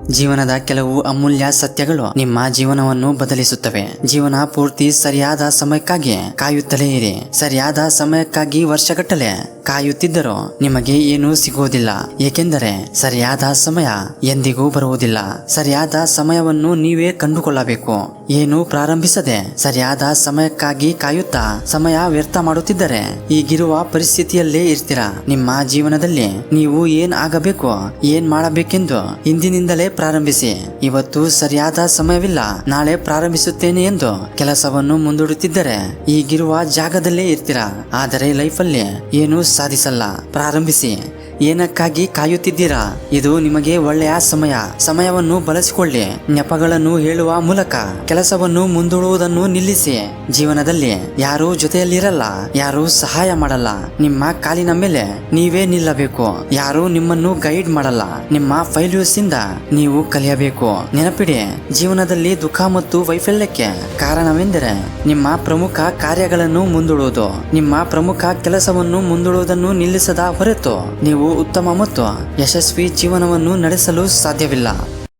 ಜೀವನದ ಕೆಲವು ಅಮೂಲ್ಯ ಸತ್ಯಗಳು ನಿಮ್ಮ ಜೀವನವನ್ನು ಬದಲಿಸುತ್ತವೆ. ಜೀವನ ಪೂರ್ತಿ ಸರಿಯಾದ ಸಮಯಕ್ಕಾಗಿ ಕಾಯುತ್ತಲೇ ಇರಿ. ಸರಿಯಾದ ಸಮಯಕ್ಕಾಗಿ ವರ್ಷಗಟ್ಟಲೆ ಕಾಯುತ್ತಿದ್ದರೂ ನಿಮಗೆ ಏನೂ ಸಿಗುವುದಿಲ್ಲ. ಏಕೆಂದರೆ ಸರಿಯಾದ ಸಮಯ ಎಂದಿಗೂ ಬರುವುದಿಲ್ಲ. ಸರಿಯಾದ ಸಮಯವನ್ನು ನೀವೇ ಕಂಡುಕೊಳ್ಳಬೇಕು. ಏನು ಪ್ರಾರಂಭಿಸದೆ ಸರಿಯಾದ ಸಮಯಕ್ಕಾಗಿ ಕಾಯುತ್ತಾ ಸಮಯ ವ್ಯರ್ಥ ಮಾಡುತ್ತಿದ್ದರೆ ಈಗಿರುವ ಪರಿಸ್ಥಿತಿಯಲ್ಲೇ ಇರ್ತೀರಾ. ನಿಮ್ಮ ಜೀವನದಲ್ಲಿ ನೀವು ಏನ್ ಆಗಬೇಕು, ಏನ್ ಮಾಡಬೇಕೆಂದು ಇಂದಿನಿಂದಲೇ ಪ್ರಾರಂಭಿಸಿ. ಇವತ್ತು ಸರಿಯಾದ ಸಮಯವಿಲ್ಲ, ನಾಳೆ ಪ್ರಾರಂಭಿಸುತ್ತೇನೆ ಎಂದು ಕೆಲಸವನ್ನು ಮುಂದೂಡುತ್ತಿದ್ದರೆ ಈಗಿರುವ ಜಾಗದಲ್ಲೇ ಇರ್ತೀರಾ. ಆದರೆ ಲೈಫಲ್ಲಿ ಏನು ಸಾಧಿಸಲ್ಲ. ಪ್ರಾರಂಭಿಸಿ. ಏನಕ್ಕಾಗಿ ಕಾಯುತ್ತಿದ್ದೀರಾ? ಇದು ನಿಮಗೆ ಒಳ್ಳೆಯ ಸಮಯವನ್ನು ಬಳಸಿಕೊಳ್ಳಿ. ನೆಪಗಳನ್ನು ಹೇಳುವ ಮೂಲಕ ಕೆಲಸವನ್ನು ಮುಂದೂಡುವುದನ್ನು ನಿಲ್ಲಿಸಿ. ಜೀವನದಲ್ಲಿ ಯಾರೂ ಜೊತೆಯಲ್ಲಿರಲ್ಲ, ಯಾರೂ ಸಹಾಯ ಮಾಡಲ್ಲ. ನಿಮ್ಮ ಕಾಲಿನ ಮೇಲೆ ನೀವೇ ನಿಲ್ಲಬೇಕು. ಯಾರೂ ನಿಮ್ಮನ್ನು ಗೈಡ್ ಮಾಡಲ್ಲ. ನಿಮ್ಮ ಫೈಲ್ಯೂರ್ಸ್ ಇಂದ ನೀವು ಕಲಿಯಬೇಕು. ನೆನಪಿಡಿ, ಜೀವನದಲ್ಲಿ ದುಃಖ ಮತ್ತು ವೈಫಲ್ಯಕ್ಕೆ ಕಾರಣವೆಂದರೆ ನಿಮ್ಮ ಪ್ರಮುಖ ಕಾರ್ಯಗಳನ್ನು ಮುಂದೂಡುವುದು. ನಿಮ್ಮ ಪ್ರಮುಖ ಕೆಲಸವನ್ನು ಮುಂದೂಡುವುದನ್ನು ನಿಲ್ಲಿಸದ ಹೊರತು ನೀವು ಉತ್ತಮ ಮತ್ತು ಯಶಸ್ವಿ ಜೀವನವನ್ನು ನಡೆಸಲು ಸಾಧ್ಯವಿಲ್ಲ.